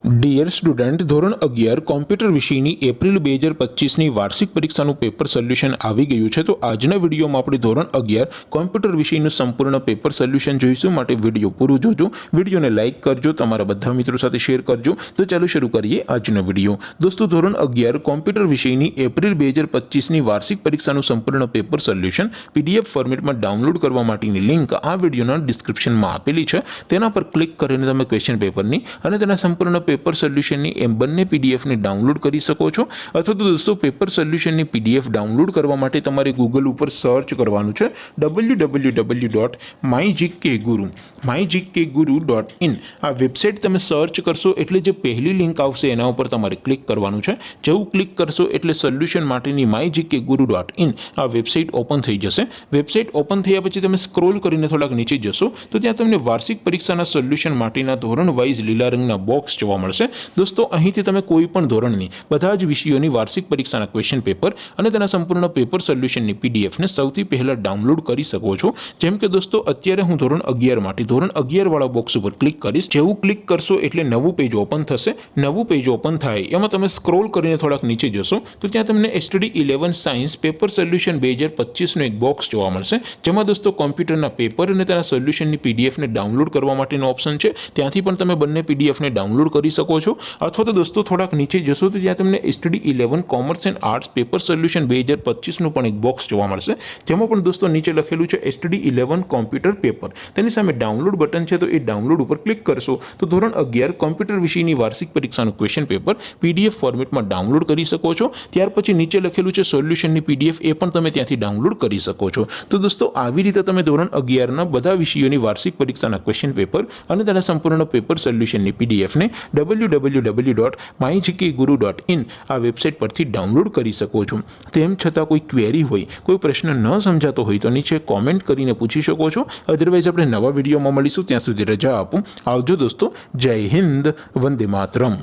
Dear student, ધોરણ 11 computer વિષયની April 2025ની વાર્ષિક પરીક્ષાનું પેપર સોલ્યુશન આવી ગયું છે। તો આજના વિડીયોમાં આપણે ધોરણ 11 કોમ્પ્યુટર વિષયનું સંપૂર્ણ પેપર સોલ્યુશન જોઈશું। માટે વિડીયો પૂરું જોજો, વિડીયોને લાઇક કરજો, તમારા બધા મિત્રો સાથે શેર કરજો। તો ચાલો શરૂ કરીએ આજનો વિડીયો। દોસ્તો, ધોરણ 11 કોમ્પ્યુટર વિષયની એપ્રિલ 2025ની વાર્ષિક પરીક્ષાનું સંપૂર્ણ પેપર સોલ્યુશન પીડીએફ ફોર્મેટમાં ડાઉનલોડ કરવા માટેની લિંક આ વિડીયોના ડિસ્ક્રિપ્શનમાં આપેલી છે। તેના પર ક્લિક કરીને તમે ક્વેશ્ચન પેપરની અને તેના સંપૂર્ણ પેપર સોલ્યુશનની એમ બંને પીડીએફને ડાઉનલોડ કરી શકો છો। અથવા તો દોસ્તો, પેપર સોલ્યુશનની પીડીએફ ડાઉનલોડ કરવા માટે તમારે ગૂગલ ઉપર સર્ચ કરવાનું છે www.mygkguru.in। આ વેબસાઇટ તમે સર્ચ કરશો એટલે જે પહેલી લિંક આવશે એના ઉપર તમારે ક્લિક કરવાનું છે। જેવું ક્લિક કરશો એટલે સોલ્યુશન માટેની mygkguru.in આ વેબસાઇટ ઓપન થઈ જશે। વેબસાઇટ ઓપન થયા પછી તમે સ્ક્રોલ કરીને થોડાક નીચે જશો તો ત્યાં તમને વાર્ષિક પરીક્ષાના સોલ્યુશન માટેના ધોરણ વાઇઝ લીલા રંગના બોક્સ જોવા મળશે। દોસ્તો, અહીંથી તમે કોઈ પણ ધોરણની બધા જ વિષયોની વાર્ષિક પરીક્ષાના ક્વેશ્ચન પેપર અને તેના સંપૂર્ણ પેપર સોલ્યુશનની પીડીએફને સૌથી પહેલા ડાઉનલોડ કરી શકો છો। જેમ કે દોસ્તો, અત્યારે હું ધોરણ 11 માટે ધોરણ 11 વાળા બોક્સ ઉપર ક્લિક કરીશ। જેવું ક્લિક કરશો એટલે નવું પેજ ઓપન થશે। નવું પેજ ઓપન થાય એમાં તમે સ્ક્રોલ કરીને થોડાક નીચે જશો તો ત્યાં તમને STD 11 સાયન્સ પેપર સોલ્યુશન 2025નું એક બોક્સ જોવા મળશે। જેમાં દોસ્તો કોમ્પ્યુટરના પેપર અને તેના સોલ્યુશનની પીડીએફને ડાઉનલોડ કરવા માટેનો ઓપ્શન છે। ત્યાંથી પણ તમે બંને પીડીએફને ડાઉનલોડ કરી શકો છો। અથવા તો દોસ્તો થોડાક નીચે જશો તો ત્યાં તમને STD 11 commerce and arts paper solution 2025નું પણ એક બોક્સ જોવા મળશે। જેમાં પણ દોસ્તો નીચે લખેલું છે STD 11 કોમ્પ્યુટર પેપર, તેની સામે ડાઉનલોડ બટન છે। તો એ ડાઉનલોડ ઉપર ક્લિક કરશો તો ધોરણ 11 કોમ્પ્યુટર વિષયની વાર્ષિક પરીક્ષાનું ક્વેશ્ચન પેપર પીડીએફ ફોર્મેટમાં ડાઉનલોડ કરી શકો છો। ત્યાર પછી નીચે લખેલું છે સોલ્યુશનની પીડીએફ, એ પણ તમે ત્યાંથી ડાઉનલોડ કરી શકો છો। તો દોસ્તો, આવી રીતે તમે ધોરણ 11ના બધા વિષયોની વાર્ષિક પરીક્ષાના ક્વેશ્ચન પેપર અને તેના સંપૂર્ણ પેપર સોલ્યુશનની પીડીએફને www.mygkguru.in આ વેબસાઇટ પરથી ડાઉનલોડ કરી શકો છો। તેમ છતાં કોઈ ક્વેરી હોય, કોઈ પ્રશ્ન ન સમજાતો હોય તો નીચે કોમેન્ટ કરીને પૂછી શકો છો। અધરવાઇઝ આપણે નવા વિડીયોમાં મળીશું, ત્યાં સુધી રજા આપો। આવજો દોસ્તો, જય હિન્દ, વંદે માતરમ।